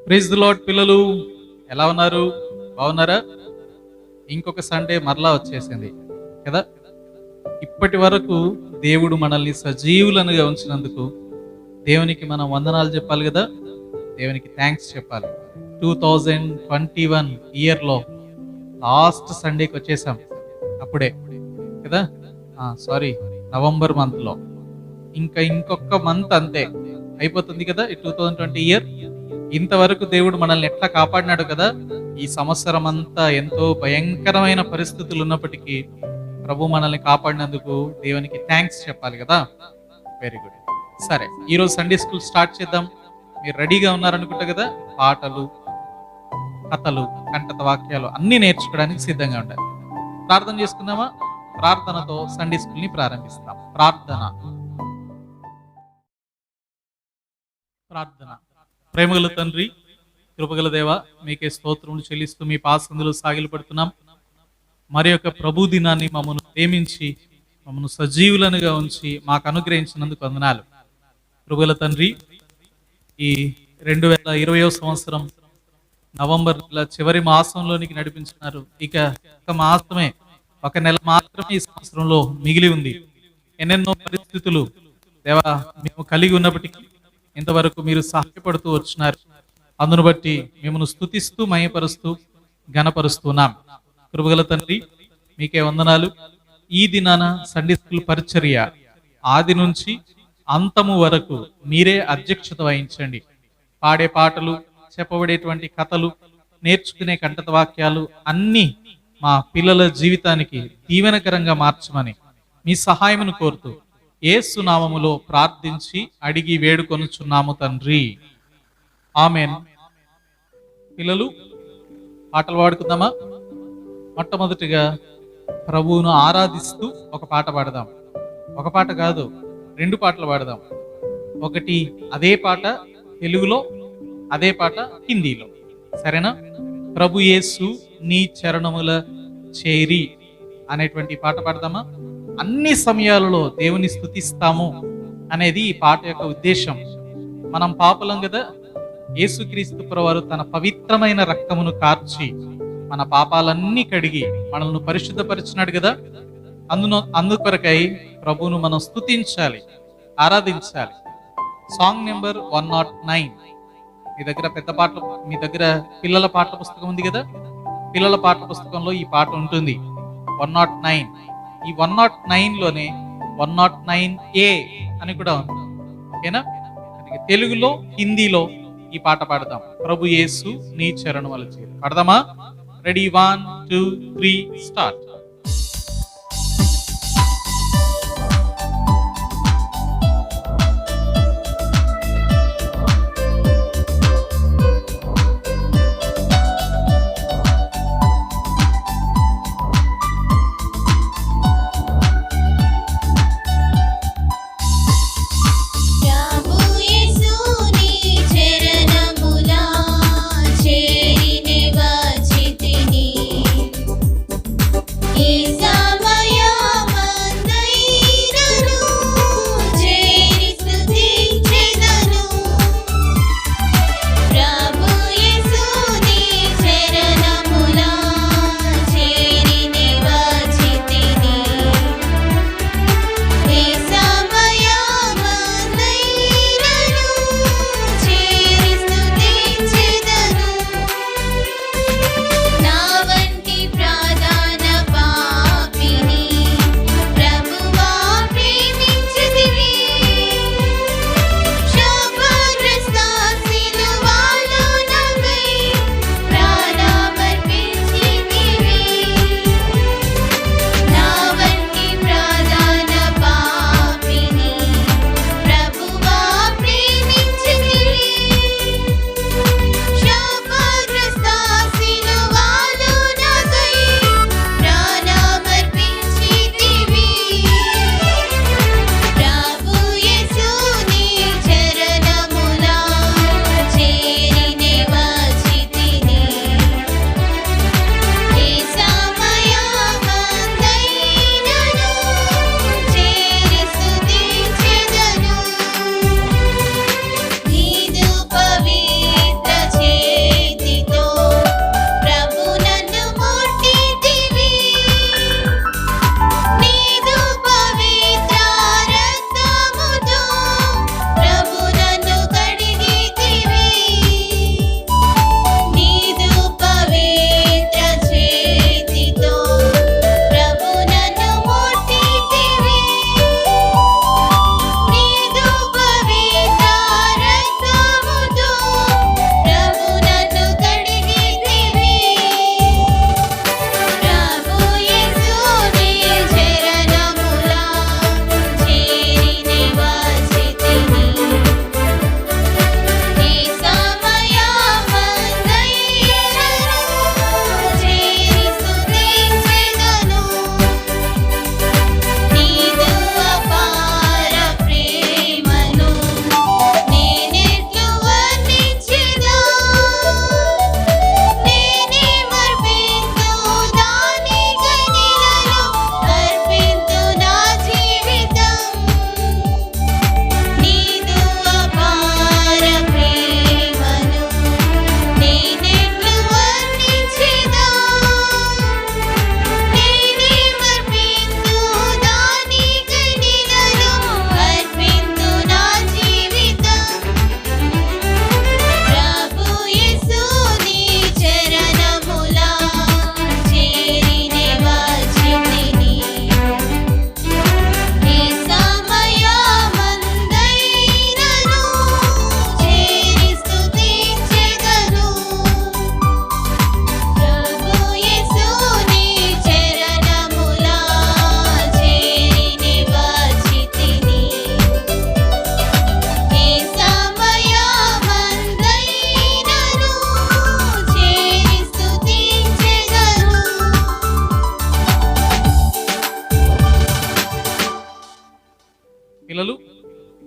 Praise the lord పిల్లలు, ఎలా ఉన్నారు? బాగున్నారా? ఇంకొక సండే మరలా వచ్చేసింది కదా. ఇప్పటి వరకు దేవుడు మనల్ని సజీవులనుగా ఉంచినందుకు దేవునికి మనం వందనాలు చెప్పాలి కదా. దేవునికి థ్యాంక్స్ చెప్పాలి. 2021 ఇయర్లో లాస్ట్ సండేకి వచ్చేసాం అప్పుడే కదా. సారీ, నవంబర్ మంత్లో ఇంకొక మంత్ అంతే అయిపోతుంది కదా ఈ 2020 ఇయర్. ఇంతవరకు దేవుడు మనల్ని ఎట్లా కాపాడినాడు కదా. ఈ సంవత్సరం అంతా ఎంతో భయంకరమైన పరిస్థితులు ఉన్నప్పటికీ ప్రభు మనల్ని కాపాడినందుకు దేవునికి థ్యాంక్స్ చెప్పాలి కదా. Very good. సరే, ఈరోజు సండే స్కూల్ స్టార్ట్ చేద్దాం. మీరు రెడీగా ఉన్నారనుకుంటా కదా. పాటలు, కథలు, కంటత వాక్యాలు అన్నీ నేర్చుకోవడానికి సిద్ధంగా ఉండాలి. ప్రార్థన చేసుకుందామా? ప్రార్థనతో సండే స్కూల్ని ప్రారంభిస్తాం. ప్రార్థన. ప్రేమగల తండ్రి, కృపగల దేవ, మీకే స్తోత్రములు చెల్లిస్తూ మీ పాసందులు సాగిలపడుతున్నాం. మరి యొక్క ప్రభు దినాన్ని మమ్మల్ని ప్రేమించి మమ్మల్ని సజీవులనుగా ఉంచి మాకు అనుగ్రహించినందుకు వందనాలు. కృపగల తండ్రి, ఈ 2020వ సంవత్సరం నవంబర్ చివరి మాసంలోనికి నడిపించినారు. ఇక ఒక మాసమే, ఒక నెల మాత్రమే ఈ సంవత్సరంలో మిగిలి ఉంది. ఎన్నెన్నో పరిస్థితులు దేవా మేము కలిగి ఉన్నప్పటికీ ఇంతవరకు మీరు సహాయపడుతూ వచ్చినారు. అందును బట్టి మిమ్మల్ని స్తుతిస్తూ మహిమపరుస్తూ ఘనపరుస్తున్నాం. కృపగల తండ్రి, మీకే వందనాలు. ఈ దినాన సండే స్కూల్ పరిచర్య ఆది నుంచి అంతము వరకు మీరే అధ్యక్షత వహించండి. పాడే పాటలు, చెప్పబడేటువంటి కథలు, నేర్చుకునే కంటత వాక్యాలు అన్నీ మా పిల్లల జీవితానికి దీవెనకరంగా మార్చమని మీ సహాయమును కోరుతూ యేసు నామములో ప్రార్థించి అడిగి వేడుకొనుచున్నాము తండ్రి, ఆమెన్. పిల్లలు, పాటలు పాడుకుందామా? మొట్టమొదటిగా ప్రభువును ఆరాధిస్తూ ఒక పాట పాడదాం. ఒక పాట కాదు, 2 పాటలు పాడదాం. ఒకటి అదే పాట తెలుగులో, అదే పాట హిందీలో. సరేనా? ప్రభు యేసు నీ చరణముల చేరి అనేటువంటి పాట పాడదామా? అన్ని సమయాలలో దేవుని స్తుతిస్తాము అనేది ఈ పాట యొక్క ఉద్దేశం. మనం పాపులం కదా. యేసుక్రీస్తు ప్రభువారు తన పవిత్రమైన రక్తమును కార్చి మన పాపాలన్నీ కడిగి మనల్ని పరిశుద్ధపరిచినాడు కదా. అందుకొరకై ప్రభువును మనం స్తుతించాలి, ఆరాధించాలి. Song number 109. మీ దగ్గర పెద్ద పాటలు, మీ దగ్గర పిల్లల పాటల పుస్తకం ఉంది కదా. పిల్లల పాటల పుస్తకంలో ఈ పాట ఉంటుంది, 109. ఈ 109లోనే 109A అని కూడా ఉంది. ఓకేనా? తెలుగులో, హిందీలో ఈ పాట పాడదాం. ప్రభు యేసు నీ చరణముల చేరి. పాడదామా? Ready, 1 2 3 start.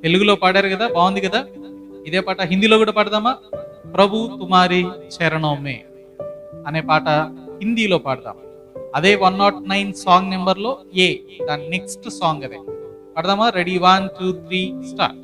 తెలుగులో పాడారు కదా, బాగుంది కదా. ఇదే పాట హిందీలో కూడా పాడదామా? ప్రభు తుమారి చరణమే అనే పాట హిందీలో పాడదాం. అదే 109 సాంగ్ నెంబర్లో ఏ, దాని నెక్స్ట్ సాంగ్ అదే పాడదామా? Ready, 1 2 3 start.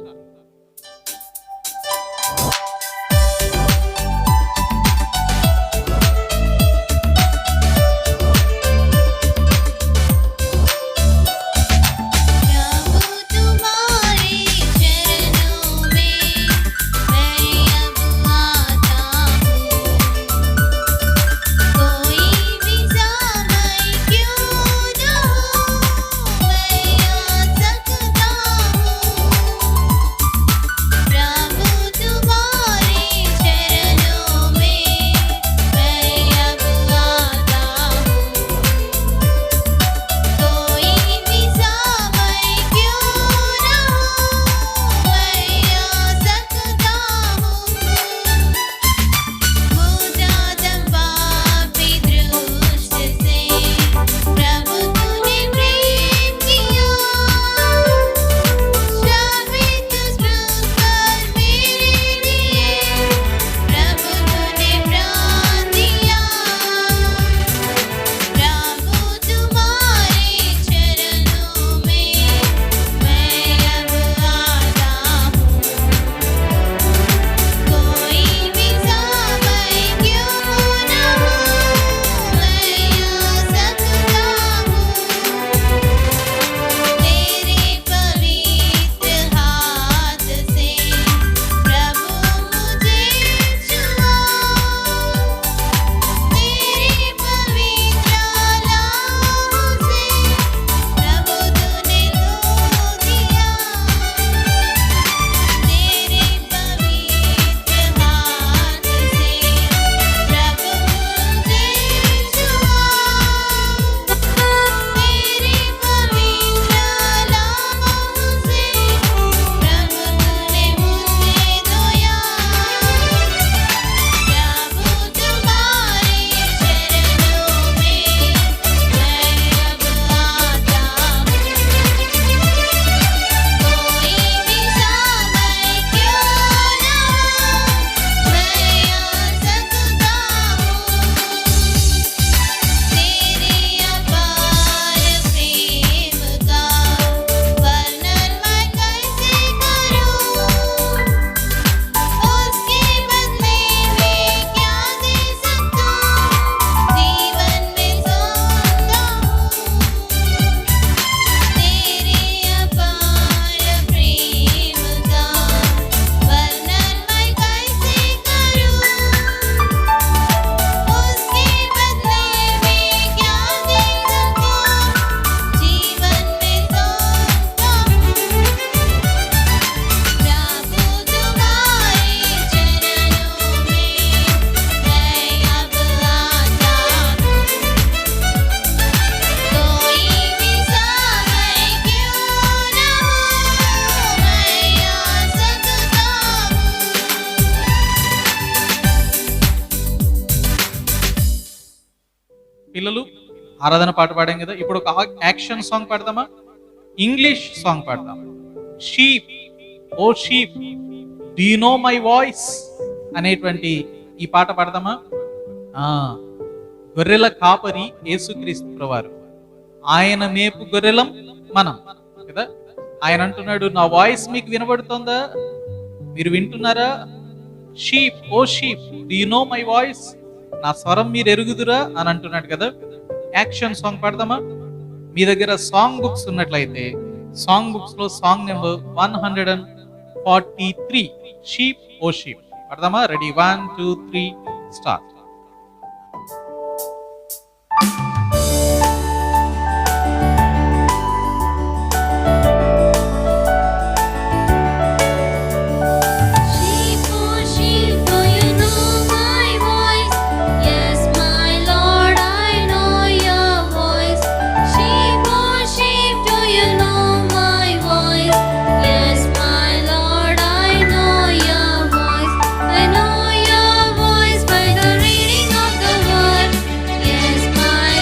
పిల్లలు ఆరాధన పాట పాడాం కదా, ఇప్పుడు ఒక యాక్షన్ సాంగ్ పాడదామా? ఇంగ్లీష్ సాంగ్ పాడదాం. Sheep, oh sheep do you know my voice అనేటువంటి ఈ పాట పాడదామా? గొర్రెల కాపరి యేసుక్రీస్తు ప్రభువారు, ఆయన మేపు గొర్రెలం మనం కదా. ఆయన అంటున్నాడు, నా వాయిస్ మీకు వినబడుతుందా? మీరు వింటున్నారా? Sheep, oh sheep do you know my voice, నా స్వరం మీరు ఎరుగుదురా అని అంటున్నాడు కదా. యాక్షన్ సాంగ్ పాడదామా? మీ దగ్గర సాంగ్ బుక్స్ ఉన్నట్లయితే సాంగ్ బుక్స్ లో సాంగ్ నెంబర్ 143 షీప్, ఓ షీప్ పాడదామా? Ready, 1 2 3 start. I know your voice by the reading of the word. Yes, my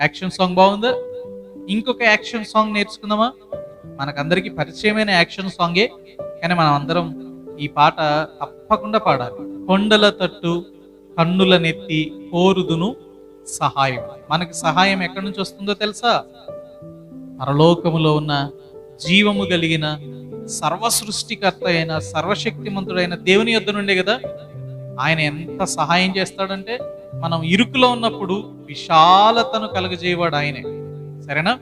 action song బాగుందా? ఇంకొక యాక్షన్ సాంగ్ నేర్చుకుందామా? మనకందరికీ పరిచయమైన యాక్షన్ సాంగే, కానీ మనం అందరం ఈ పాట తప్పకుండా పాడాలి. కొండల తట్టు కన్నుల నెత్తి కోరుదును సహాయం. మనకి సహాయం ఎక్కడి నుంచి వస్తుందో తెలుసా? పరలోకములో ఉన్న జీవము కలిగిన సర్వ సృష్టికర్త అయిన సర్వశక్తిమంతుడైన దేవుని యొద్ద నుండే కదా. ఆయన ఎంత సహాయం చేస్తాడంటే, మనం ఇరుకులో ఉన్నప్పుడు విశాలతను కలుగజేయవాడు ఆయనే. సరేనా?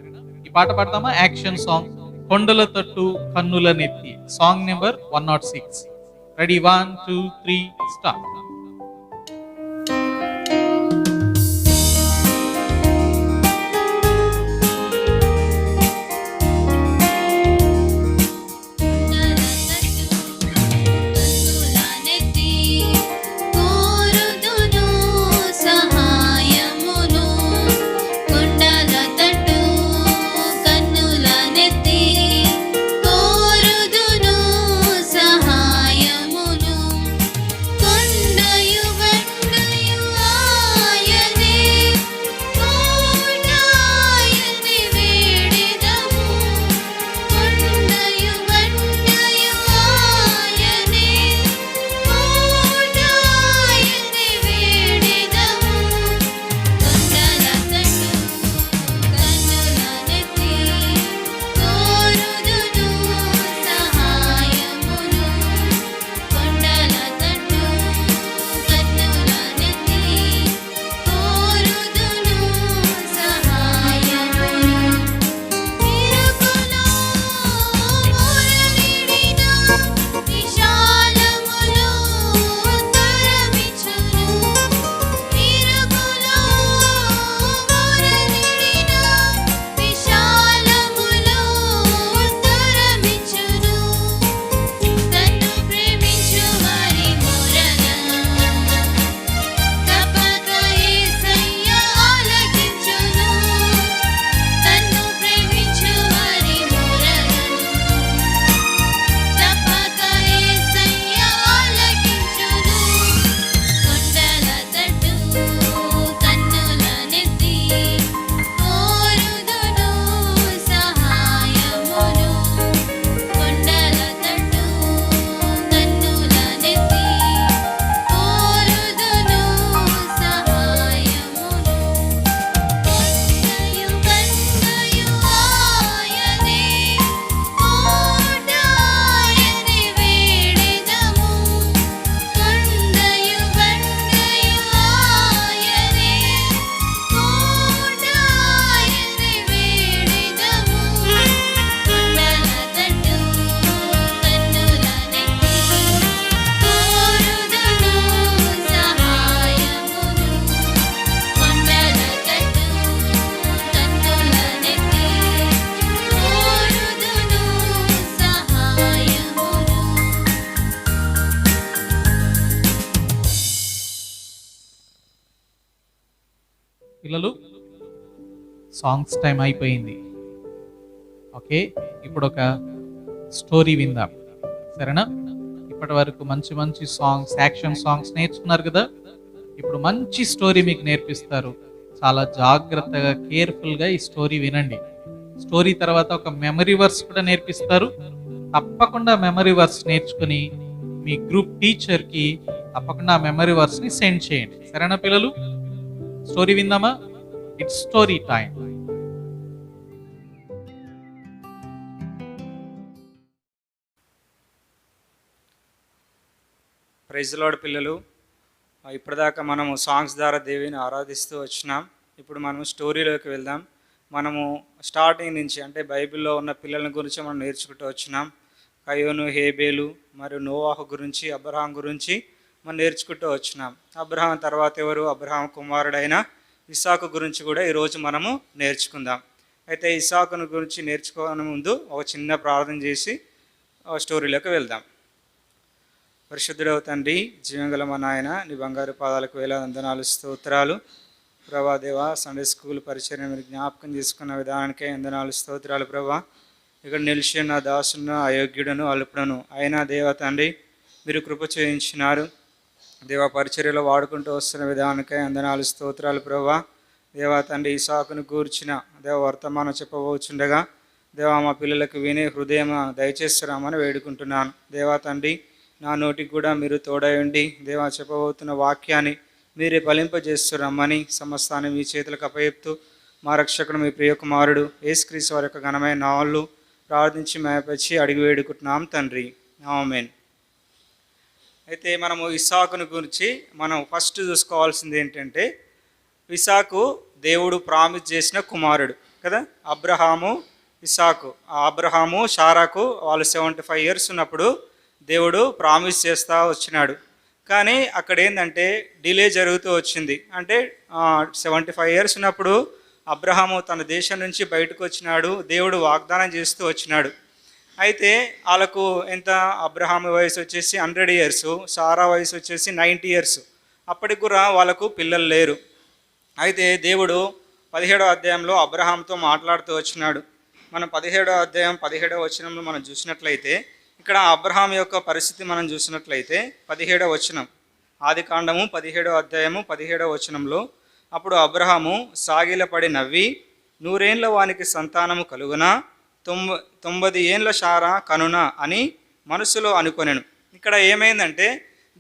ఈ పాట పాడతామా? యాక్షన్ సాంగ్, కొండల తట్టు కన్నుల నెత్తి, సాంగ్ నెంబర్ 106. Ready, 1 2 3 start. పిల్లలు, సాంగ్స్ టైం అయిపోయింది. ఓకే, ఇప్పుడు ఒక స్టోరీ విందాం. సరేనా? ఇప్పటి వరకు మంచి మంచి సాంగ్స్, యాక్షన్ సాంగ్స్ నేర్చుకున్నారు కదా. ఇప్పుడు మంచి స్టోరీ మీకు నేర్పిస్తారు. చాలా జాగ్రత్తగా, కేర్ఫుల్గా ఈ స్టోరీ వినండి. స్టోరీ తర్వాత ఒక మెమరీ వర్స్ కూడా నేర్పిస్తారు. తప్పకుండా మెమరీ వర్స్ నేర్చుకుని మీ గ్రూప్ టీచర్కి తప్పకుండా ఆ మెమరీ వర్స్ని సెండ్ చేయండి. సరేనా పిల్లలు? స్టోరీ విందామా? It's story time. Praise the lord పిల్లలు. ఇప్పటిదాకా మనము సాంగ్స్ ద్వారా దేవిని ఆరాధిస్తూ వచ్చినాం. ఇప్పుడు మనం స్టోరీలోకి వెళ్దాం. మనము స్టార్టింగ్ నుంచి అంటే బైబిల్లో ఉన్న పిల్లల గురించి మనం నేర్చుకుంటూ వచ్చినాం. కయోను, హేబేలు మరియు నోవాహు గురించి, అబ్రహాం గురించి మనం నేర్చుకుంటూ వచ్చినాం. అబ్రహాం తర్వాత ఎవరు? అబ్రహాం కుమారుడైన ఇస్సాకు గురించి కూడా ఈరోజు మనము నేర్చుకుందాం. అయితే ఇస్సాకును గురించి నేర్చుకోవడం ముందు ఒక చిన్న ప్రార్థన చేసి స్టోరీలోకి వెళ్దాం. పరిశుద్ధుడవు తండ్రి, జీవంగల మా నాయన, నీ బంగారు పాదాలకు వేల వందనాలు, స్తోత్రాలు. ప్రభా దేవా, సండే స్కూల్ పరిచయం మీరు జ్ఞాపకం చేసుకున్న విధానానికే వందనాలు, స్తోత్రాలు. ప్రభా, ఇక్కడ నిలిచి ఉన్న దాసును, అయోగ్యుడను, అల్పుడను అయినా దేవా తండ్రి మీరు కృప చేయించినారు. దేవా, పరిచర్యలో వాడుకుంటూ వస్తున్న విధానానికే వందనాలు, స్తోత్రాలు. ప్రభా, దేవా తండ్రి ఇసాకును గూర్చిన దేవ వర్తమానం చెప్పబోచుండగా దేవా మా పిల్లలకు వినే హృదయం దయచేస్తున్నామని వేడుకుంటున్నాను. దేవా తండ్రి నా నోటికి కూడా మీరు తోడయండి. దేవా చెప్పబోతున్న వాక్యాన్ని మీరే ఫలింపజేస్తున్నామని సమస్తాన్ని మీ చేతులకు అప్పచెప్తూ మా రక్షకుడు మీ ప్రియకుమారుడు యేసుక్రీస్తు వారి యొక్క ఘనమైన నామములో ప్రార్థించి మేపచ్చి అడిగి వేడుకుంటున్నాం తండ్రి, ఆమేన్. అయితే మనము ఇస్సాకును గురించి మనం ఫస్ట్ చూసుకోవాల్సింది ఏంటంటే, ఇస్సాకు దేవుడు ప్రామిస్ చేసిన కుమారుడు కదా. అబ్రహాము ఇస్సాకు, అబ్రహాము శారాకు వాళ్ళు 75 years ఉన్నప్పుడు దేవుడు ప్రామిస్ చేస్తూ వచ్చినాడు. కానీ అక్కడ ఏంటంటే డిలే జరుగుతూ వచ్చింది. అంటే 75 years ఉన్నప్పుడు అబ్రహాము తన దేశం నుంచి బయటకు వచ్చినాడు, దేవుడు వాగ్దానం చేస్తూ వచ్చినాడు. అయితే వాళ్ళకు ఎంత, అబ్రహాము వయసు వచ్చేసి 100 years, సారా వయసు వచ్చేసి 90 years. అప్పటికి కూడా వాళ్ళకు పిల్లలు లేరు. అయితే దేవుడు 17వ అధ్యాయంలో అబ్రహాంతో మాట్లాడుతూ వచ్చినాడు. మనం 17వ అధ్యాయం 17వ వచనంలో మనం చూసినట్లయితే, ఇక్కడ అబ్రహాం యొక్క పరిస్థితి మనం చూసినట్లయితే 17వ వచనం, ఆదికాండము 17వ అధ్యాయము 17వ వచనంలో, అప్పుడు అబ్రహాము సాగిలపడి నవ్వి 100 ఏళ్ల వానికి సంతానము కలుగునా, 90 ఏళ్ల శారా కనునా అని మనసులో అనుకొనెను. ఇక్కడ ఏమైందంటే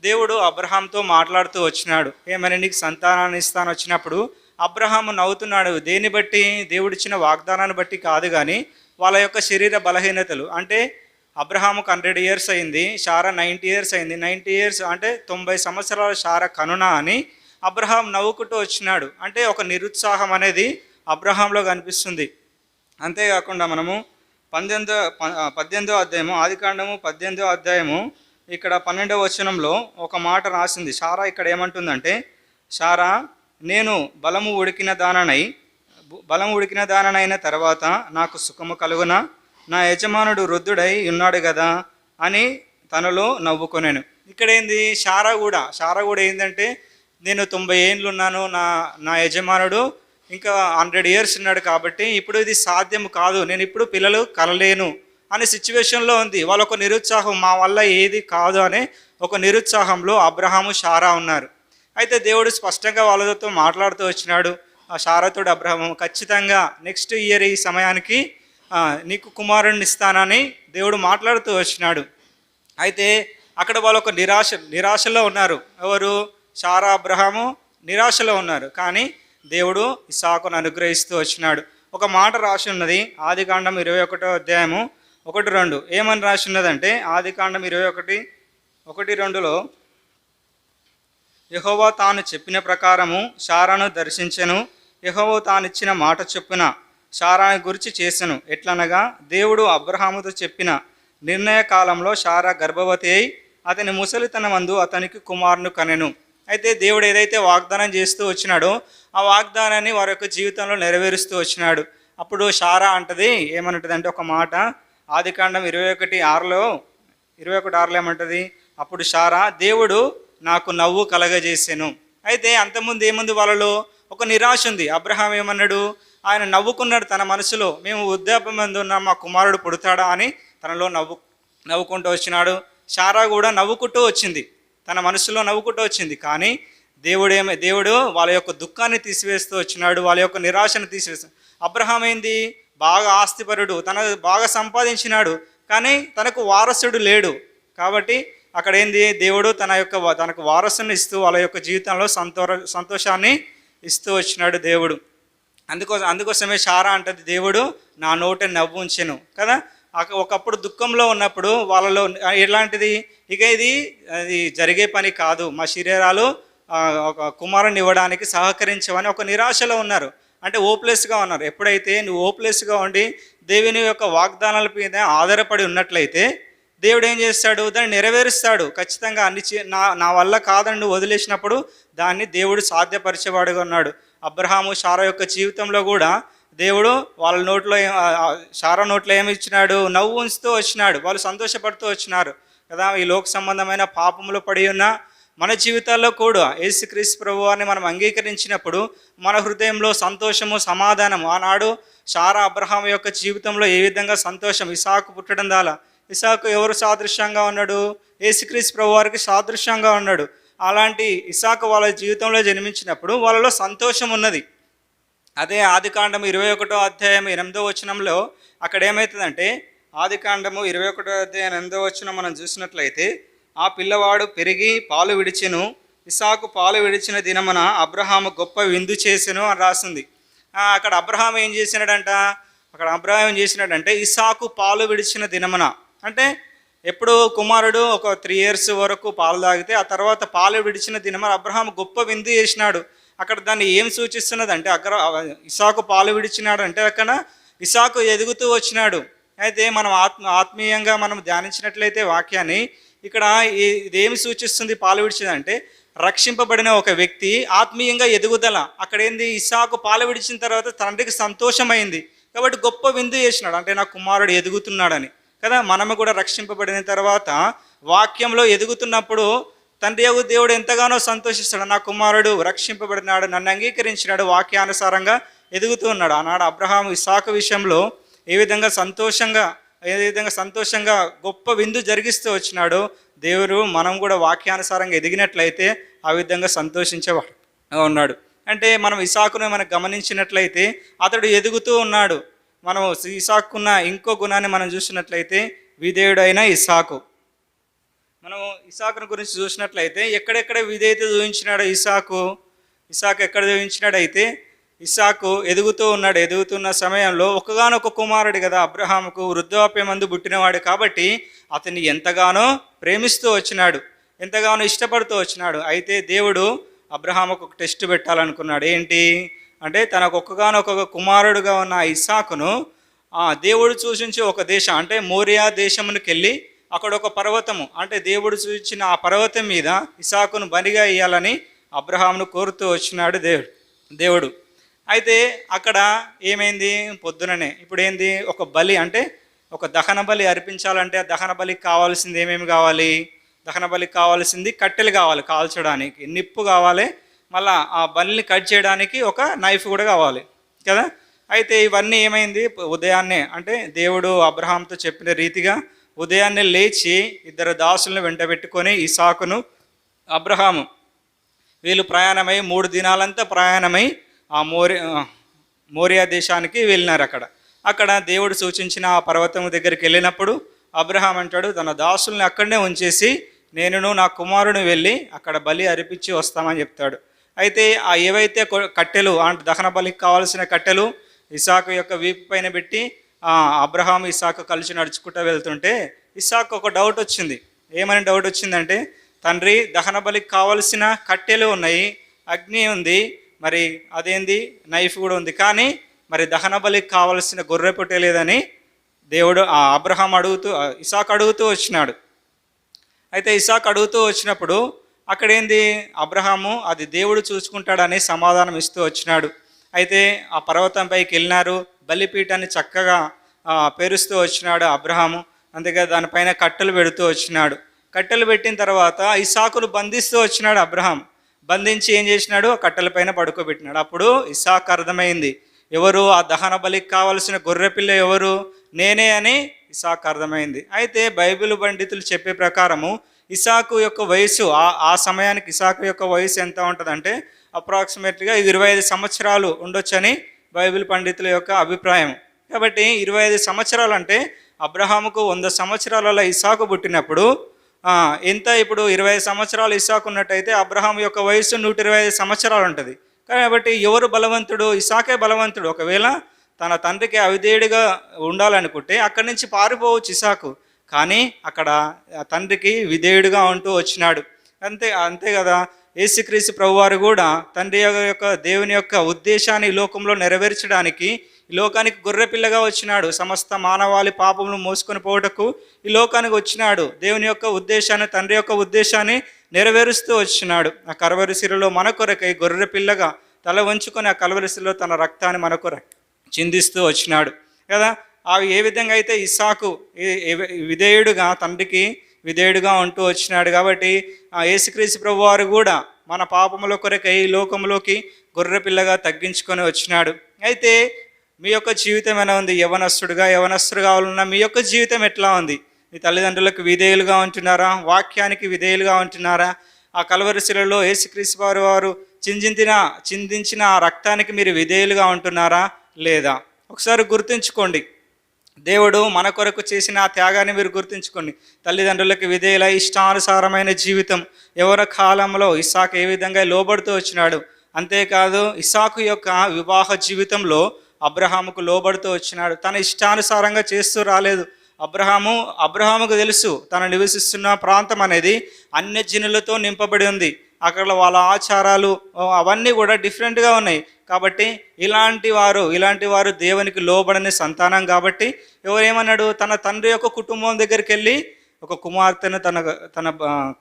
దేవుడు అబ్రహాంతో మాట్లాడుతూ వచ్చినాడు. ఏమని, నీకు సంతానాన్ని ఇస్తాను వచ్చినప్పుడు అబ్రహాము నవ్వుతున్నాడు. దేన్ని బట్టి? దేవుడిచ్చిన వాగ్దానాన్ని బట్టి కాదు, కానీ వాళ్ళ యొక్క శరీర బలహీనతలు. అంటే అబ్రహాముకు 100 years అయింది, శారా 90 years అయింది. 90 years అంటే 90 సంవత్సరాల శారా కనునా అని అబ్రహాం నవ్వుకుంటూ వచ్చినాడు. అంటే ఒక నిరుత్సాహం అనేది అబ్రహాంలో కనిపిస్తుంది. అంతేకాకుండా మనము 18వ అధ్యాయము, ఆదికాండము 18వ అధ్యాయము ఇక్కడ 12వ వచనంలో ఒక మాట రాసింది. శారా ఇక్కడ ఏమంటుందంటే, శారా నేను బలము ఉడికిన దాననైన తర్వాత నాకు సుఖము కలుగునా, నా యజమానుడు వృద్ధుడై ఉన్నాడు కదా అని తనలో నవ్వుకొనెను. ఇక్కడ ఏంది, శారా కూడా ఏంటంటే, నేను 90 ఏళ్ళు ఉన్నాను, నా యజమానుడు ఇంకా 100 years ఉన్నాడు, కాబట్టి ఇప్పుడు ఇది సాధ్యం కాదు, నేను ఇప్పుడు పిల్లలు కలలేను అనే సిచ్యువేషన్లో ఉంది. వాళ్ళ ఒక నిరుత్సాహం, మా వల్ల ఏది కాదు అనే ఒక నిరుత్సాహంలో అబ్రహాము శారా ఉన్నారు. అయితే దేవుడు స్పష్టంగా వాళ్ళతో మాట్లాడుతూ వచ్చినాడు. ఆ శారాతోడు అబ్రహాము, ఖచ్చితంగా నెక్స్ట్ ఇయర్ ఈ సమయానికి నీకు కుమారుణ్ణి ఇస్తానని దేవుడు మాట్లాడుతూ వచ్చినాడు. అయితే అక్కడ వాళ్ళు ఒక నిరాశలో ఉన్నారు. ఎవరు? శారా, అబ్రహాము నిరాశలో ఉన్నారు. కానీ దేవుడు ఇస్సాకును అనుగ్రహిస్తూ వచ్చినాడు. ఒక మాట రాసి ఉన్నది, ఆదికాండం 21వ అధ్యాయము 1-2. ఏమని రాసి ఉన్నదంటే, ఆదికాండం 21:1-2లో, యెహోవా తాను చెప్పిన ప్రకారము శారాను దర్శించెను, యెహోవా తానిచ్చిన మాట చొప్పున శారాను గురించి చేసెను. ఎట్లనగా దేవుడు అబ్రహాముతో చెప్పిన నిర్ణయ కాలంలో శారా గర్భవతి అయి అతని ముసలితనమందు అతనికి కుమారుని కనెను. అయితే దేవుడు ఏదైతే వాగ్దానం చేస్తూ వచ్చినాడో ఆ వాగ్దానాన్ని వారి యొక్క జీవితంలో నెరవేరుస్తూ వచ్చినాడు. అప్పుడు శారా అంటది, ఏమంటుంది అంటే ఒక మాట, ఆదికాండం 21:6లో ఏమంటది, అప్పుడు శారా, దేవుడు నాకు నవ్వు కలగజేసెను. అయితే అంతకుముందు ఏముంది, వాళ్ళలో ఒక నిరాశ ఉంది. అబ్రహాం ఏమన్నాడు, ఆయన నవ్వుకున్నాడు తన మనసులో, మేము వృద్ధాప్యమందు ఉన్న మా కుమారుడు పుడతాడా అని తనలో నవ్వుకుంటూ వచ్చినాడు. శారా కూడా నవ్వుకుంటూ వచ్చింది, తన మనసులో నవ్వుకుంటూ వచ్చింది. కానీ దేవుడు వాళ్ళ యొక్క దుఃఖాన్ని తీసివేస్తూ వచ్చినాడు, వాళ్ళ యొక్క నిరాశను తీసివేస్తాడు. అబ్రహాం ఏంది, బాగా ఆస్తిపరుడు, బాగా సంపాదించినాడు, కానీ తనకు వారసుడు లేడు. కాబట్టి అక్కడ ఏంది, దేవుడు తనకు వారసుని ఇస్తూ వాళ్ళ యొక్క జీవితంలో సంతోషాన్ని ఇస్తూ వచ్చినాడు దేవుడు. అందుకోసమే శారా అంటది, దేవుడు నా నోట నవ్వు ఉంచెను కదా. ఒకప్పుడు దుఃఖంలో ఉన్నప్పుడు వాళ్ళలో ఎలాంటిది, ఇక ఇది జరిగే పని కాదు, మా శరీరాలు ఒక కుమారుని ఇవ్వడానికి సహకరించవని ఒక నిరాశలో ఉన్నారు. అంటే ఓప్లెస్గా ఉన్నారు. ఎప్పుడైతే నువ్వు ఓప్లెస్గా ఉండి దేవుని యొక్క వాగ్దానాల మీద ఆధారపడి ఉన్నట్లయితే దేవుడు ఏం చేస్తాడు, దాన్ని నెరవేరుస్తాడు ఖచ్చితంగా. నా వల్ల కాదని వదిలేసినప్పుడు దాన్ని దేవుడు సాధ్యపరిచేవాడుగా ఉన్నాడు. అబ్రహాము శారా యొక్క జీవితంలో కూడా దేవుడు వాళ్ళ నోట్లో శారా నోట్లో ఏమి ఇచ్చినాడు, నవ్వు ఉంచుతూ వచ్చినాడు. వాళ్ళు సంతోషపడుతూ వచ్చినారు కదా. ఈ లోక సంబంధమైన పాపములో పడి ఉన్న మన జీవితాల్లో కూడా యేసుక్రీస్తు ప్రభువాన్ని మనం అంగీకరించినప్పుడు మన హృదయంలో సంతోషము, సమాధానము. ఆనాడు శారా అబ్రహాం యొక్క జీవితంలో ఏ విధంగా సంతోషం, ఇసాకు పుట్టడం ద్వారా. ఇసాకు ఎవరు సాదృశ్యంగా ఉన్నాడు, యేసుక్రీస్తు ప్రభువారికి సాదృశ్యంగా ఉన్నాడు. అలాంటి ఇసాకు వాళ్ళ జీవితంలో జన్మించినప్పుడు వాళ్ళలో సంతోషం ఉన్నది. అదే ఆదికాండము 21వ అధ్యాయం 8వ వచనంలో అక్కడ ఏమవుతుందంటే, ఆదికాండము 21వ అధ్యాయం 8వ వచనం మనం చూసినట్లయితే, ఆ పిల్లవాడు పెరిగి పాలు విడిచెను, ఇస్సాకు పాలు విడిచిన దినమున అబ్రహాము గొప్ప విందు చేసెను అని రాసింది. అక్కడ అబ్రహాం ఏం చేసినాడంట, ఇస్సాకు పాలు విడిచిన దినమున అంటే ఎప్పుడు కుమారుడు ఒక 3 years వరకు పాలు తాగితే ఆ తర్వాత పాలు విడిచిన దినమున అబ్రహాం గొప్ప విందు చేసినాడు. అక్కడ దాన్ని ఏం సూచిస్తున్నది అంటే, అక్కడ ఇస్సాకు పాలు విడిచినాడు అంటే అక్కడ ఇస్సాకు ఎదుగుతూ వచ్చినాడు. అయితే మనం ఆత్మీయంగా మనం ధ్యానించినట్లయితే వాక్యాన్ని ఇక్కడ ఇదేమి సూచిస్తుంది? పాలు విడిచిందంటే రక్షింపబడిన ఒక వ్యక్తి ఆత్మీయంగా ఎదుగుదల. అక్కడ ఏంది, ఇస్సాకు పాలు విడిచిన తర్వాత తండ్రికి సంతోషమైంది కాబట్టి గొప్ప విందు చేసినాడు, అంటే నా కుమారుడు ఎదుగుతున్నాడని కదా. మనము కూడా రక్షింపబడిన తర్వాత వాక్యంలో ఎదుగుతున్నప్పుడు తండ్రి యొక్క దేవుడు ఎంతగానో సంతోషిస్తాడు, నా కుమారుడు రక్షింపబడినాడు, నన్ను అంగీకరించినాడు, వాక్యానుసారంగా ఎదుగుతూ ఉన్నాడు. ఆనాడు అబ్రహాము ఇస్సాకు విషయంలో ఏ విధంగా సంతోషంగా గొప్ప విందు జరిగిస్తూ వచ్చినాడు. దేవుడు మనం కూడా వాక్యానుసారంగా ఎదిగినట్లయితే ఆ విధంగా సంతోషించేవాడు ఉన్నాడు. అంటే మనం ఇస్సాకును మనం గమనించినట్లయితే అతడు ఎదుగుతూ ఉన్నాడు. మనం ఇస్సాకున్న ఇంకో గుణాన్ని మనం చూసినట్లయితే విధేయుడైన ఇస్సాకు. మనం ఇస్సాకును గురించి చూసినట్లయితే ఎక్కడెక్కడ విధేయత చూపించినాడో ఇస్సాకు ఎక్కడ చూపించినాడైతే, ఇస్సాకు ఎదుగుతూ ఉన్నాడు. ఎదుగుతున్న సమయంలో ఒకగానొక కుమారుడు కదా, అబ్రహాముకు వృద్ధాప్యమందు పుట్టినవాడు కాబట్టి అతన్ని ఎంతగానో ప్రేమిస్తూ వచ్చినాడు, ఎంతగానో ఇష్టపడుతూ వచ్చినాడు. అయితే దేవుడు అబ్రహాముకు ఒక టెస్ట్ పెట్టాలనుకున్నాడు. ఏంటి అంటే, తనకు ఒక్కగానొక కుమారుడుగా ఉన్న ఇస్సాకును దేవుడు సూచించి ఒక దేశం అంటే మోరియా దేశమునికి వెళ్ళి అక్కడ ఒక పర్వతము అంటే దేవుడు సూచించిన ఆ పర్వతం మీద ఇస్సాకును బలిగా ఇయ్యాలని అబ్రహామును కోరుతూ వచ్చినాడు దేవుడు. అయితే అక్కడ ఏమైంది, పొద్దుననే ఇప్పుడు ఏంది, ఒక బలి అంటే ఒక దహన బలి అర్పించాలంటే ఆ దహన బలికి కావాల్సింది ఏమేమి కావాలి? దహన బలికి కావాల్సింది కట్టెలు కావాలి, కాల్చడానికి నిప్పు కావాలి, మళ్ళీ ఆ బలిని కట్ చేయడానికి ఒక నైఫ్ కూడా కావాలి కదా. అయితే ఇవన్నీ ఏమైంది, ఉదయాన్నే అంటే దేవుడు అబ్రహాంతో చెప్పిన రీతిగా ఉదయాన్నే లేచి 2 దాసులను వెంట పెట్టుకొని ఇస్సాకును అబ్రహాము వీళ్ళు ప్రయాణమై 3 దినాలంతా ప్రయాణమై ఆ మోరియా దేశానికి వెళ్ళినారు. అక్కడ దేవుడు సూచించిన ఆ పర్వతం దగ్గరికి వెళ్ళినప్పుడు అబ్రహాం అంటాడు, తన దాసుల్ని అక్కడనే ఉంచేసి నేను నా కుమారుని వెళ్ళి అక్కడ బలి అర్పించి వస్తామని చెప్తాడు. అయితే ఆ ఏవైతే కట్టెలు అంటే దహన బలికి కావాల్సిన కట్టెలు ఇస్సాకు యొక్క వీపు పైన పెట్టి అబ్రహాం ఇస్సాకు కలిసి నడుచుకుంటూ వెళ్తుంటే ఇస్సాకు ఒక డౌట్ వచ్చింది. ఏమని డౌట్ వచ్చిందంటే, తండ్రి దహన బలికి కావలసిన కట్టెలు ఉన్నాయి, అగ్ని ఉంది, మరి అదేంది నైఫ్ కూడా ఉంది, కానీ మరి దహన బలికి కావలసిన గొర్రె పొట్టే లేదని దేవుడు అబ్రహాం ఇస్సాకు అడుగుతూ వచ్చినాడు. అయితే ఇస్సాకు అడుగుతూ వచ్చినప్పుడు అక్కడేంది, అబ్రహాము అది దేవుడు చూసుకుంటాడని సమాధానం ఇస్తూ వచ్చినాడు. అయితే ఆ పర్వతం పైకి వెళ్ళినారు, బలిపీఠాన్ని చక్కగా పేరుస్తూ వచ్చినాడు అబ్రహాము. అందుకే దానిపైన కట్టెలు పెడుతూ వచ్చినాడు. కట్టెలు పెట్టిన తర్వాత ఇస్సాకును బంధిస్తూ వచ్చినాడు అబ్రహాం. బంధించి ఏం చేసినాడు, ఆ కట్టెలపైన పడుకోబెట్టినాడు. అప్పుడు ఇస్సాకు అర్థమైంది, ఎవరు ఆ దహన బలికి కావలసిన గొర్రెపిల్ల ఎవరు, నేనే అని ఇస్సాకు అర్థమైంది. అయితే బైబిల్ పండితులు చెప్పే ప్రకారము ఇస్సాకు యొక్క వయసు ఆ సమయానికి ఇస్సాకు యొక్క వయసు ఎంత ఉంటుందంటే అప్రాక్సిమేట్గా 25 సంవత్సరాలు ఉండొచ్చని బైబిల్ పండితుల యొక్క అభిప్రాయం. కాబట్టి 25 సంవత్సరాలు అంటే అబ్రహాముకు 100 సంవత్సరాలలో ఇస్సాకు పుట్టినప్పుడు ఎంత, ఇప్పుడు 20 సంవత్సరాలు ఇస్సాకు ఉన్నట్టయితే అబ్రహాం యొక్క వయసు 125 సంవత్సరాలు ఉంటుంది. కాబట్టి ఎవరు బలవంతుడు? ఇస్సాకే బలవంతుడు. ఒకవేళ తన తండ్రికి అవిధేయుడిగా ఉండాలనుకుంటే అక్కడి నుంచి పారిపోవచ్చు ఇస్సాకు, కానీ అక్కడ తండ్రికి విధేయుడిగా ఉంటూ వచ్చినాడు. అంతే కదా. యేసుక్రీస్తు ప్రభువారు కూడా తండ్రి యొక్క దేవుని యొక్క ఉద్దేశాన్ని ఈ లోకంలో నెరవేర్చడానికి ఈ లోకానికి గొర్రెపిల్లగా వచ్చినాడు. సమస్త మానవాళి పాపములు మోసుకొని పోవటకు ఈ లోకానికి వచ్చినాడు. దేవుని యొక్క ఉద్దేశాన్ని, తండ్రి యొక్క ఉద్దేశాన్ని నెరవేరుస్తూ వచ్చినాడు. ఆ కల్వరి శిలువలో మన కొరకై గొర్రెపిల్లగా తల వంచుకొని ఆ కల్వరి శిలువలో తన రక్తాన్ని మన కొరకు చిందిస్తూ వచ్చినాడు కదా. అవి ఏ విధంగా అయితే ఇస్సాకు విధేయుడుగా తండ్రికి విధేయుడుగా ఉంటూ వచ్చినాడు. కాబట్టి ఆ యేసుక్రీస్తు ప్రభువారు కూడా మన పాపముల కొరకై ఈ లోకంలోకి గొర్రెపిల్లగా తగ్గించుకొని వచ్చినాడు. అయితే మీ యొక్క జీవితం ఎలా ఉంది? యవనస్తుడుగా ఉన్న మీ యొక్క జీవితం ఎట్లా ఉంది? మీ తల్లిదండ్రులకు విధేయులుగా ఉంటున్నారా? వాక్యానికి విధేయులుగా ఉంటున్నారా? ఆ కల్వరి శిలువలో యేసుక్రీస్తు వారు చిందించిన ఆ రక్తానికి మీరు విధేయులుగా ఉంటున్నారా లేదా? ఒకసారి గుర్తుంచుకోండి. దేవుడు మన కొరకు చేసిన ఆ త్యాగాన్ని మీరు గుర్తుంచుకోండి. తల్లిదండ్రులకు విధేయుల ఇష్టానుసారమైన జీవితం. ఎవరి కాలంలో ఇస్సాకు ఏ విధంగా లోబడుతూ వచ్చినాడు. అంతేకాదు ఇస్సాకు యొక్క వివాహ జీవితంలో అబ్రహాముకు లోబడుతూ వచ్చినాడు. తన ఇష్టానుసారంగా చేస్తూ రాలేదు. అబ్రహాముకు తెలుసు తను నివసిస్తున్న ప్రాంతం అనేది అన్యజనులతో నింపబడి ఉంది. అక్కడ వాళ్ళ ఆచారాలు అవన్నీ కూడా డిఫరెంట్గా ఉన్నాయి. కాబట్టి ఇలాంటి వారు దేవునికి లోబడని సంతానం. కాబట్టి ఎవరేమన్నాడు, తన తండ్రి యొక్క కుటుంబం దగ్గరికి వెళ్ళి ఒక కుమార్తెను తన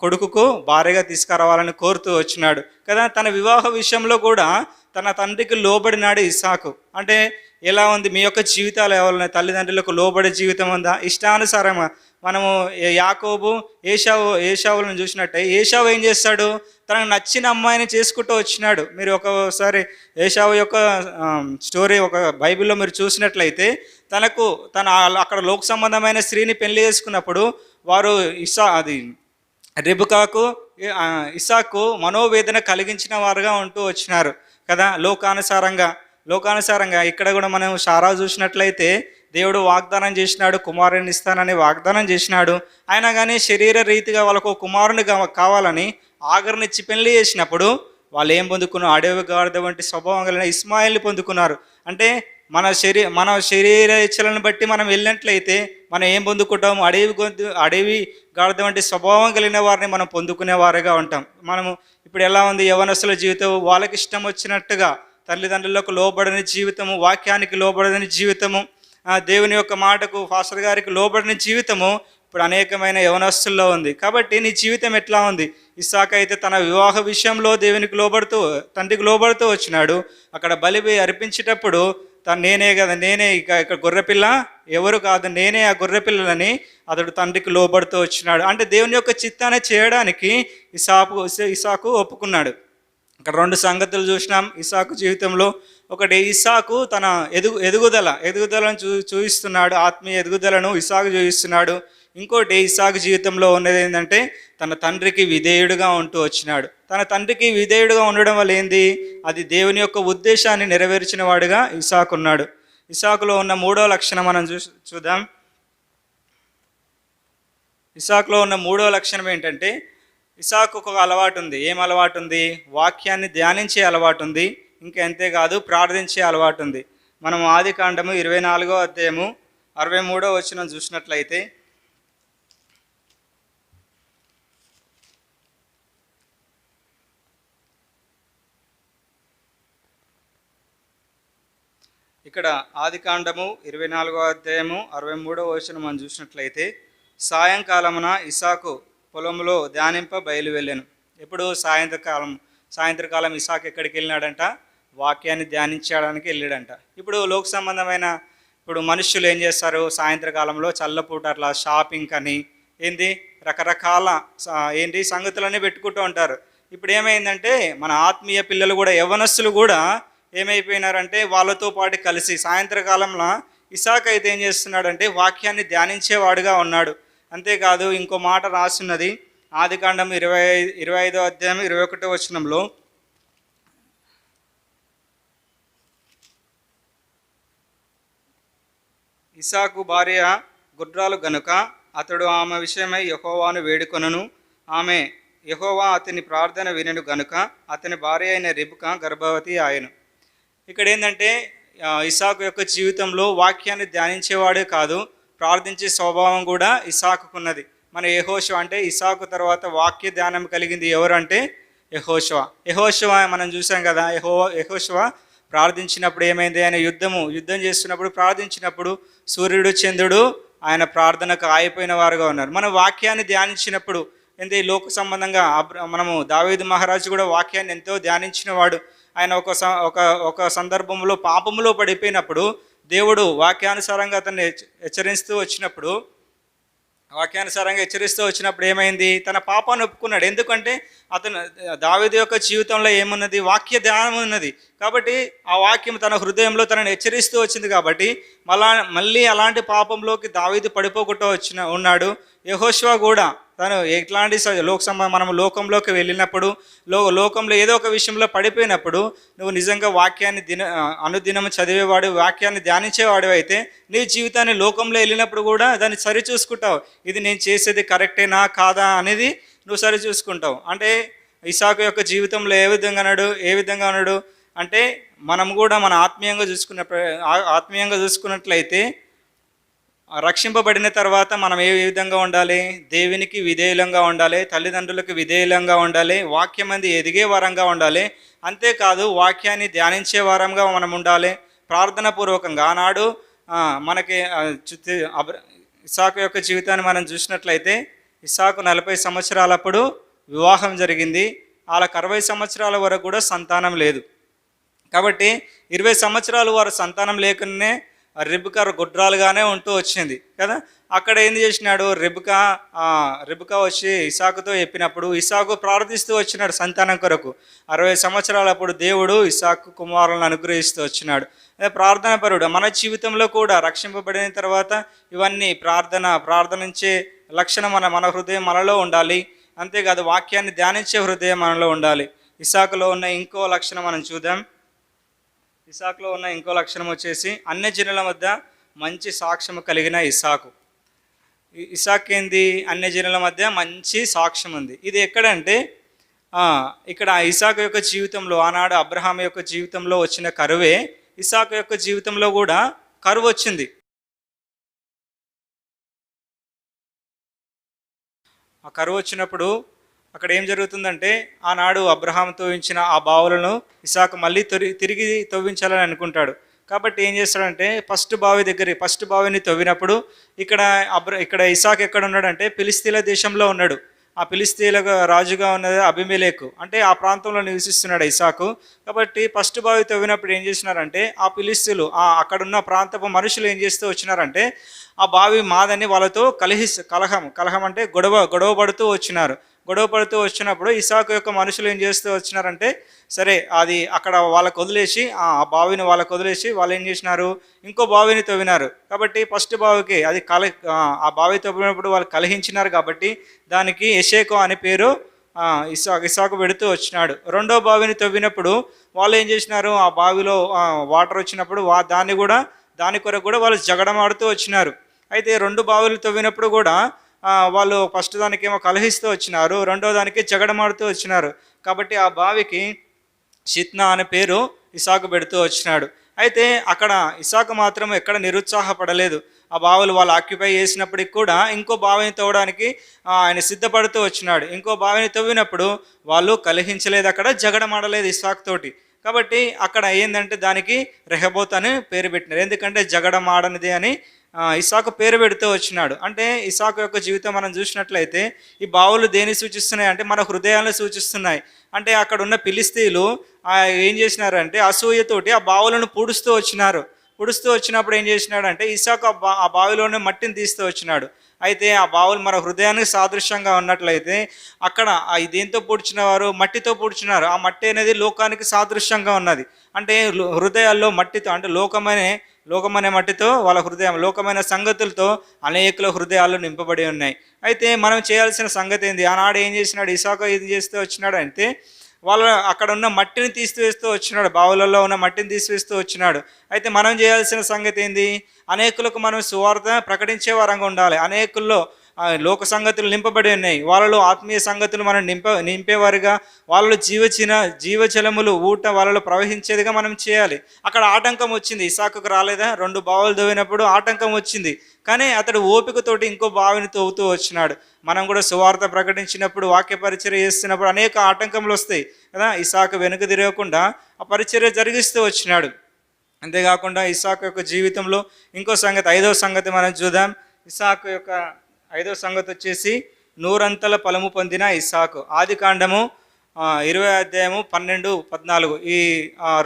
కొడుకుకు భార్యగా తీసుకురావాలని కోరుతూ వచ్చినాడు కదా. తన వివాహ విషయంలో కూడా తన తండ్రికి లోబడినాడు ఇస్సాకు. అంటే ఎలా ఉంది మీ యొక్క జీవితాలు? ఎవరైనా తల్లిదండ్రులకు లోబడే జీవితం ఉందా? ఇష్టానుసారంగా మనము యాకోబు ఏషావులను చూసినట్టే ఏషావు ఏం చేస్తాడు, తనకు నచ్చిన అమ్మాయిని చేసుకుంటూ వచ్చినాడు. మీరు ఒకసారి ఏషావు యొక్క స్టోరీ ఒక బైబిల్లో మీరు చూసినట్లయితే తన అక్కడ లోక సంబంధమైన స్త్రీని పెళ్లి చేసుకున్నప్పుడు వారు రెబెకాకు ఇస్సాకు మనోవేదన కలిగించిన వారుగా ఉంటూ వచ్చినారు కదా. లోకానుసారంగా ఇక్కడ కూడా మనం షారా చూసినట్లయితే దేవుడు వాగ్దానం చేసినాడు, కుమారుని ఇస్తానని వాగ్దానం చేసినాడు. అయినా కానీ శరీర రీతిగా వాళ్ళకు కుమారుని కావాలని ఆగర్నిచ్చి పెళ్లి చేసినప్పుడు వాళ్ళు ఏం పొందుకున్నారు? అడవి గాడిద వంటి స్వభావం కలిగిన ఇస్మాయిల్ని పొందుకున్నారు. అంటే మన శరీర ఇచ్చలను బట్టి మనం వెళ్ళినట్లయితే మనం ఏం పొందుకుంటాము? అడవి గాడిద వంటి స్వభావం కలిగిన వారిని మనం పొందుకునే వారుగా ఉంటాం. మనము ఇప్పుడు ఎలా ఉంది యవనస్తుల జీవితం? వాళ్ళకి ఇష్టం వచ్చినట్టుగా తల్లిదండ్రులకు లోబడని జీవితము, వాక్యానికి లోబడని జీవితము, దేవుని యొక్క మాటకు ఫాస్టర్ గారికి లోబడని జీవితము ఇప్పుడు అనేకమైన యవనస్తుల్లో ఉంది. కాబట్టి నీ జీవితం ఎట్లా ఉంది? ఇస్సాకు అయితే తన వివాహ విషయంలో దేవునికి తండ్రికి లోబడుతూ వచ్చినాడు. అక్కడ బలి అర్పించేటప్పుడు నేనే ఇక గొర్రెపిల్ల ఎవరు కాదు, నేనే ఆ గొర్రెపిల్లలని అతడు తండ్రికి లోబడుతూ వచ్చినాడు. అంటే దేవుని యొక్క చిత్తాన్ని చేయడానికి ఇస్సాకు ఒప్పుకున్నాడు. ఇక్కడ రెండు సంగతులు చూసినాం ఇస్సాకు జీవితంలో. ఒకటి, ఇస్సాకు తన ఎదుగుదలను చూపిస్తున్నాడు. ఆత్మీయ ఎదుగుదలను ఇస్సాకు చూపిస్తున్నాడు. ఇంకోటి, ఇస్సాకు జీవితంలో ఉన్నది ఏంటంటే తన తండ్రికి విధేయుడుగా ఉంటూ వచ్చినాడు. తన తండ్రికి విధేయుడుగా ఉండడం వల్ల ఏంది? అది దేవుని యొక్క ఉద్దేశాన్ని నెరవేర్చిన వాడుగా ఇస్సాకు ఉన్నాడు. ఇస్సాకులో ఉన్న మూడో లక్షణం మనం చూద్దాం. ఇస్సాకులో ఉన్న మూడో లక్షణం ఏంటంటే, ఇస్సాకు ఒక అలవాటు ఉంది. ఏం అలవాటు ఉంది? వాక్యాన్ని ధ్యానించే అలవాటు ఉంది. ఇంకా అంతేకాదు ప్రార్థించే అలవాటు ఉంది. మనం ఆదికాండము 24వ అధ్యాయము 63వ వచనం చూసినట్లయితే, ఇక్కడ ఆదికాండము 24వ అధ్యాయము 63వ వచనం మనం చూసినట్లయితే, సాయంకాలమున ఇస్సాకు పొలంలో ధ్యానింప బయలువెళ్ళాను. ఎప్పుడు? సాయంత్రకాలం ఇస్సాకు ఎక్కడికి వెళ్ళినాడంట? వాక్యాన్ని ధ్యానించడానికి వెళ్ళాడంట. ఇప్పుడు లోక సంబంధమైన మనుషులు ఏం చేస్తారు? సాయంత్రకాలంలో చల్లపూట అట్లా షాపింగ్ అని రకరకాల సంగతులన్నీ పెట్టుకుంటూ ఉంటారు. ఇప్పుడు ఏమైందంటే మన ఆత్మీయ పిల్లలు కూడా, యవ్వనస్తులు కూడా ఏమైపోయినారంటే వాళ్ళతో పాటు కలిసి సాయంత్రకాలంలో ఇస్సాకు అయితే ఏం చేస్తున్నాడంటే వాక్యాన్ని ధ్యానించేవాడుగా ఉన్నాడు. అంతేకాదు ఇంకో మాట రాస్తున్నది ఆదికాండం 25వ అధ్యాయం 21వ వచనంలో, ఇస్సాకు భార్య గుర్రాలు గనుక అతడు ఆమె విషయమై యెహోవాను వేడుకొనను. ఆమె యెహోవా అతని ప్రార్థన వినెను గనుక అతని భార్య అయిన రెబెకా గర్భవతి ఆయను. ఇక్కడ ఏంటంటే ఇస్సాకు యొక్క జీవితంలో వాక్యాన్ని ధ్యానించేవాడే కాదు, ప్రార్థించే స్వభావం కూడా ఇస్సాకుకున్నది. మన యెహోషువ అంటే ఇస్సాకు తర్వాత వాక్య ధ్యానం కలిగింది ఎవరంటే యెహోషువ మనం చూసాం కదా. యెహోషువ ప్రార్థించినప్పుడు ఏమైంది? ఆయన యుద్ధం చేస్తున్నప్పుడు ప్రార్థించినప్పుడు సూర్యుడు చంద్రుడు ఆయన ప్రార్థనకు ఆగిపోయిన వారుగా ఉన్నారు. మన వాక్యాన్ని ధ్యానించినప్పుడు లోక సంబంధంగా మనము దావీదు మహారాజు కూడా వాక్యాన్ని ఎంతో ధ్యానించిన వాడు. ఆయన ఒక సందర్భంలో పాపములో పడిపోయినప్పుడు దేవుడు వాక్యానుసారంగా అతన్ని హెచ్చరిస్తూ వచ్చినప్పుడు ఏమైంది? తన పాపాన్ని ఒప్పుకున్నాడు. ఎందుకంటే అతను దావీదు యొక్క జీవితంలో ఏమున్నది? వాక్య ధ్యానం ఉన్నది. కాబట్టి ఆ వాక్యం తన హృదయంలో తనను హెచ్చరిస్తూ వచ్చింది. కాబట్టి మళ్ళీ అలాంటి పాపంలోకి దావీదు పడిపోకుండా ఉన్నాడు. యెహోషువ కూడా తను ఎట్లాంటి మనం లోకంలోకి వెళ్ళినప్పుడు లోకంలో ఏదో ఒక విషయంలో పడిపోయినప్పుడు నువ్వు నిజంగా వాక్యాన్ని అనుదినం చదివేవాడు, వాక్యాన్ని ధ్యానించేవాడు అయితే నీ జీవితాన్ని లోకంలో వెళ్ళినప్పుడు కూడా దాన్ని సరి చూసుకుంటావు. ఇది నేను చేసేది కరెక్టేనా కాదా అనేది నువ్వు సరి చూసుకుంటావు. అంటే ఇసాకు యొక్క జీవితంలో ఏ విధంగా ఉన్నాడు అంటే మనం కూడా మన ఆత్మీయంగా చూసుకున్నట్లయితే రక్షింపబడిన తర్వాత మనం ఏ విధంగా ఉండాలి? దేవునికి విధేయులంగా ఉండాలి, తల్లిదండ్రులకు విధేయులంగా ఉండాలి, వాక్యం అంది ఎదిగే వారంగా ఉండాలి. అంతేకాదు వాక్యాన్ని ధ్యానించే వారంగా మనం ఉండాలి, ప్రార్థన పూర్వకంగా. ఆనాడు మనకి ఇస్సాకు యొక్క జీవితాన్ని మనం చూసినట్లయితే ఇస్సాకు 40 సంవత్సరాలప్పుడు వివాహం జరిగింది. వాళ్ళకి 60 సంవత్సరాల వరకు కూడా సంతానం లేదు. కాబట్టి 20 సంవత్సరాలు వారు సంతానం లేకనే రిబ్కా గుడ్రాలుగానే ఉంటూ వచ్చింది కదా. అక్కడ ఏం చేసినాడు, రిబ్కా వచ్చి ఇసాకుతో చెప్పినప్పుడు ఇసాకు ప్రార్థిస్తూ వచ్చినాడు సంతానం కొరకు. 60 సంవత్సరాలప్పుడు దేవుడు ఇసాకు కుమారులను అనుగ్రహిస్తూ వచ్చినాడు. ప్రార్థన పరుడు. మన జీవితంలో కూడా రక్షింపబడిన తర్వాత ఇవన్నీ ప్రార్థనించే లక్షణం మన హృదయం మనలో ఉండాలి. అంతేకాదు వాక్యాన్ని ధ్యానించే హృదయం మనలో ఉండాలి. ఇసాకులో ఉన్న ఇంకో లక్షణం మనం చూద్దాం. ఇసాకులో ఉన్న ఇంకో లక్షణం వచ్చేసి అన్యజనుల మధ్య మంచి సాక్ష్యం కలిగిన ఇసాకు. ఇసాక్ ఏంది? అన్యజనుల మధ్య మంచి సాక్ష్యం ఉంది. ఇది ఎక్కడంటే ఇక్కడ ఇసాకు యొక్క జీవితంలో, ఆనాడు అబ్రహాం యొక్క జీవితంలో వచ్చిన కరువే ఇసాకు యొక్క జీవితంలో కూడా కరువు వచ్చింది. ఆ కరువు వచ్చినప్పుడు అక్కడ ఏం జరుగుతుందంటే ఆనాడు అబ్రహాం తవ్వించిన ఆ బావులను ఇసాకు మళ్ళీ తిరిగి తవ్వించాలని అనుకుంటాడు. కాబట్టి ఏం చేస్తాడంటే ఫస్ట్ బావిని తవ్వినప్పుడు ఇక్కడ ఇసాకు ఎక్కడ ఉన్నాడంటే ఫిలిస్తీన్ల దేశంలో ఉన్నాడు. ఆ ఫిలిస్తీన్ల రాజుగా ఉన్నది అబీమెలెకు. అంటే ఆ ప్రాంతంలో నివసిస్తున్నాడు ఇసాకు. కాబట్టి ఫస్ట్ బావి తవ్వినప్పుడు ఏం చేసినారంటే ఆ ఫిలిస్తీన్లు అక్కడున్న ప్రాంతపు మనుషులు ఏం చేస్తూ వచ్చినారంటే ఆ బావి మాదని వాళ్ళతో కలహం అంటే గొడవ పడుతూ వచ్చినప్పుడు ఇసాకు యొక్క మనుషులు ఏం చేస్తూ వచ్చినారంటే సరే అది అక్కడ వాళ్ళకు వదిలేసి ఆ బావిని వాళ్ళు ఏం చేసినారు, ఇంకో బావిని తవ్వినారు. కాబట్టి ఫస్ట్ బావికి అది ఆ బావి తవ్వినప్పుడు వాళ్ళు కలహించినారు కాబట్టి దానికి ఎషేకో అనే పేరు ఇసాకు పెడుతూ వచ్చినాడు. రెండో బావిని తవ్వినప్పుడు వాళ్ళు ఏం చేసినారు, ఆ బావిలో వాటర్ వచ్చినప్పుడు దాని కొరకు కూడా వాళ్ళు జగడమాడుతూ వచ్చినారు. అయితే 2 బావులు తవ్వినప్పుడు కూడా వాళ్ళు ఫస్ట్ దానికేమో కలహిస్తూ వచ్చినారు, రెండో దానికి జగడమాడుతూ వచ్చినారు. కాబట్టి ఆ బావికి షిత్నా అనే పేరు ఇసాకు పెడుతూ వచ్చినాడు. అయితే అక్కడ ఇసాకు మాత్రం ఎక్కడ నిరుత్సాహపడలేదు. ఆ బావులు వాళ్ళు ఆక్యుపై చేసినప్పటికి కూడా ఇంకో బావిని తవ్వడానికి ఆయన సిద్ధపడుతూ వచ్చినాడు. ఇంకో బావిని తవ్వినప్పుడు వాళ్ళు కలహించలేదు, అక్కడ జగడమాడలేదు ఇసాకు తోటి. కాబట్టి అక్కడ ఏంటంటే దానికి రెహబోత్ అని పేరు పెట్టినారు. ఎందుకంటే జగడమాడనిది అని ఇసాకు పేరు పెడుతూ వచ్చినాడు. అంటే ఇసాకు యొక్క జీవితం మనం చూసినట్లయితే ఈ బావులు దేన్ని సూచిస్తున్నాయి అంటే మన హృదయాలను సూచిస్తున్నాయి. అంటే అక్కడ ఉన్న ఫిలిస్తీన్లు ఏం చేసినారంటే అసూయతోటి ఆ బావులను పూడుస్తూ వచ్చినప్పుడు ఏం చేసినాడంటే ఇసాకు ఆ బావిలోనే మట్టిని తీస్తూ వచ్చినాడు. అయితే ఆ బావులు మన హృదయానికి సాదృశ్యంగా ఉన్నట్లయితే అక్కడ దేంతో పూడ్చినవారు, మట్టితో పూడ్చినారు. ఆ మట్టి అనేది లోకానికి సాదృశ్యంగా ఉన్నది. అంటే హృదయాల్లో మట్టితో అంటే లోకమనే మట్టితో వాళ్ళ హృదయం, లోకమైన సంగతులతో అనేకుల హృదయాలు నింపబడి ఉన్నాయి. అయితే మనం చేయాల్సిన సంగతి ఏంది? ఆనాడు ఏం చేసినాడు ఇసాకు, ఏం చేస్తూ వచ్చినాడు అంటే వాళ్ళు అక్కడ ఉన్న మట్టిని తీసివేస్తూ వచ్చినాడు, బావులలో ఉన్న మట్టిని తీసివేస్తూ వచ్చినాడు. అయితే మనం చేయాల్సిన సంగతి ఏంది? అనేకులకు మనం సువార్త ప్రకటించే వారంగా ఉండాలి. అనేకుల్లో లోక సంగతులు నింపబడి ఉన్నాయి, వాళ్ళలో ఆత్మీయ సంగతులు మనం నింపేవారుగా, వాళ్ళలో జీవజలములు ఊట వాళ్ళలో ప్రవహించేదిగా మనం చేయాలి. అక్కడ ఆటంకం వచ్చింది, ఇసాకుకు రాలేదా? 2 బావులు తవ్వినప్పుడు ఆటంకం వచ్చింది, కానీ అతడు ఓపికతోటి ఇంకో బావిని తవ్వుతూ వచ్చినాడు. మనం కూడా సువార్త ప్రకటించినప్పుడు, వాక్య పరిచర్య చేస్తున్నప్పుడు అనేక ఆటంకములు వస్తాయి కదా. ఇసాకు వెనుక తిరగకుండా ఆ పరిచర్య జరిగిస్తూ వచ్చినాడు. అంతేకాకుండా ఇసాకు యొక్క జీవితంలో ఇంకో సంగతి, 5వ సంగతి మనం చూద్దాం. ఇసాకు యొక్క 5వ సంగతి వచ్చేసి 100 ఫలము పొందిన ఇసాకు. ఆదికాండము 20 అధ్యాయము 12, 14 ఈ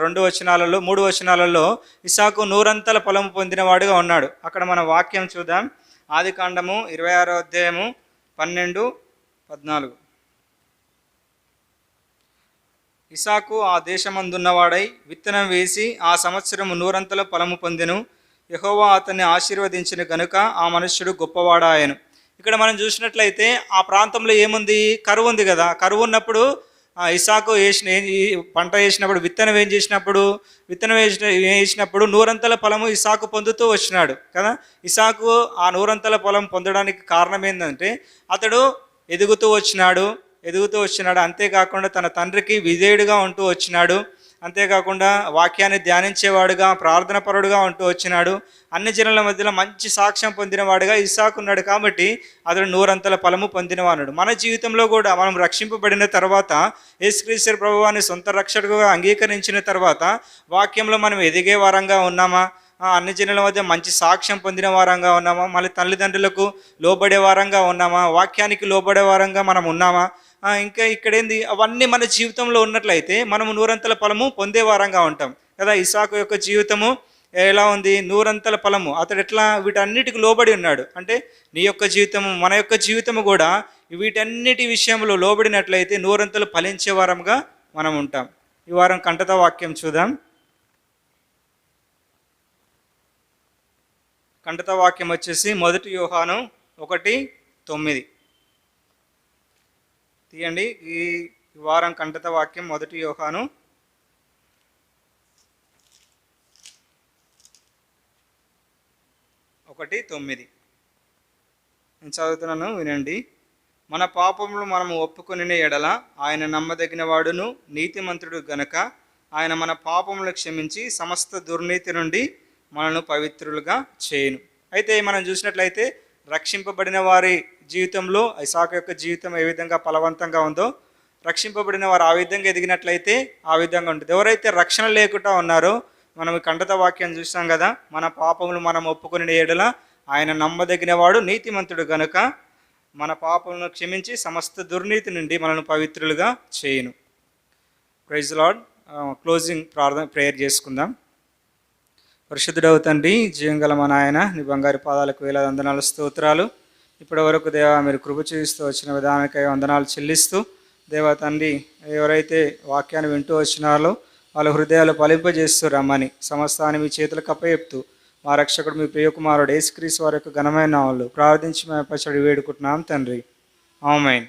3 వచనాలలో ఇసాకు 100 ఫలము పొందిన వాడుగా ఉన్నాడు. అక్కడ మన వాక్యం చూద్దాం. ఆదికాండము 26వ అధ్యాయము 12, 14. ఇసాకు ఆ దేశమందున్నవాడై విత్తనం వేసి ఆ సంవత్సరము 100 ఫలము పొందెను. యెహోవా అతన్ని ఆశీర్వదించిన గనుక ఆ మనుష్యుడు గొప్పవాడాయను. ఇక్కడ మనం చూసినట్లయితే ఆ ప్రాంతంలో ఏముంది, కరువు ఉంది కదా. కరువు ఉన్నప్పుడు ఇసాకు పంట వేసినప్పుడు, విత్తనం వేసినప్పుడు నూరంతల ఫలము ఇసాకు పొందుతూ వచ్చినాడు కదా. ఇసాకు ఆ నూరంతల ఫలం పొందడానికి కారణం ఏంటంటే అతడు ఎదుగుతూ వచ్చినాడు. అంతేకాకుండా తన తండ్రికి విధేయుడిగా ఉంటూ వచ్చినాడు. అంతేకాకుండా వాక్యాన్ని ధ్యానించేవాడుగా, ప్రార్థన పరుడుగా ఉంటూ వచ్చినాడు. అన్ని జనుల మధ్యలో మంచి సాక్ష్యం పొందినవాడుగా ఇస్సాకు ఉన్నాడు. కాబట్టి అతడు నూరంతల ఫలము పొందినవాడు. మన జీవితంలో కూడా మనం రక్షింపబడిన తర్వాత, యేసుక్రీస్తు ప్రభువాన్ని సొంత రక్షకుడుగా అంగీకరించిన తర్వాత వాక్యంలో మనం ఎదిగే వారంగా ఉన్నామా, అన్ని జనుల మధ్య మంచి సాక్ష్యం పొందిన వారంగా ఉన్నామా, మళ్ళీ తల్లిదండ్రులకు లోబడే వారంగా ఉన్నామా, వాక్యానికి లోబడే వారంగా మనం ఉన్నామా, ఇంకా ఇక్కడేంది, అవన్నీ మన జీవితంలో ఉన్నట్లయితే మనము నూరంతల ఫలము పొందే వారంగా ఉంటాం కదా. ఇస్సాకు యొక్క జీవితము ఎలా ఉంది, నూరంతల ఫలము. అతడు ఎట్లా వీటన్నిటికి లోబడి ఉన్నాడు అంటే నీ యొక్క జీవితము, మన యొక్క జీవితము కూడా వీటన్నిటి విషయంలో లోబడినట్లయితే నూరంతలు ఫలించే వారంగా మనం ఉంటాం. ఈ వారం కంటత వాక్యం చూద్దాం. కంటత వాక్యం వచ్చేసి 1 యోహాను 1:9 తీయండి. ఈ వారం కంటత వాక్యం 1 యోహాను 1:9 నేను చదువుతున్నాను, వినండి. మన పాపములు మనము ఒప్పుకొనిన ఎడల ఆయన నమ్మదగిన వాడును నీతిమంతుడు గనక ఆయన మన పాపములు క్షమించి సమస్త దుర్నీతి నుండి మనను పవిత్రులుగా చేయును. అయితే మనం చూసినట్లయితే రక్షింపబడిన వారి జీవితంలో ఇస్సాకు యొక్క జీవితం ఏ విధంగా ఫలవంతంగా ఉందో, రక్షింపబడిన వారు ఆ విధంగా ఎదిగినట్లయితే ఆ విధంగా ఉంటుంది. ఎవరైతే రక్షణ లేకుండా ఉన్నారో, మనం కంటత వాక్యం చూస్తాం కదా, మన పాపములు మనం ఒప్పుకొని ఎడల ఆయన నమ్మదగిన వాడు నీతిమంతుడు గనుక మన పాపములను క్షమించి సమస్త దుర్నీతి నుండి మనను పవిత్రులుగా చేయును. Praise lord. క్లోజింగ్ ప్రేయర్ చేసుకుందాం. పరిశుద్ధుడవు తండ్రి, జీవంగల మా నాయన, నీ బంగారు పాదాలకు వేల వందనాలు, స్తోత్రాలు. ఇప్పటి వరకు దేవా మీరు కృప చూపిస్తూ వచ్చిన విధానానికై వందనాలు చెల్లిస్తూ, దేవా తండ్రి, ఎవరైతే వాక్యాన్ని వింటూ వచ్చినారో వాళ్ళ హృదయాలు ఫలింపజేస్తూ రమ్మని సమస్తాన్ని మీ చేతులకు అప్పచెప్తూ, మా రక్షకుడు మీ ప్రియకుమారుడు యేసుక్రీస్తు వారి యొక్క ఘనమైన నామములో ప్రార్థించి మేము పచ్చడి వేడుకుంటున్నాం తండ్రి. ఆమేన్.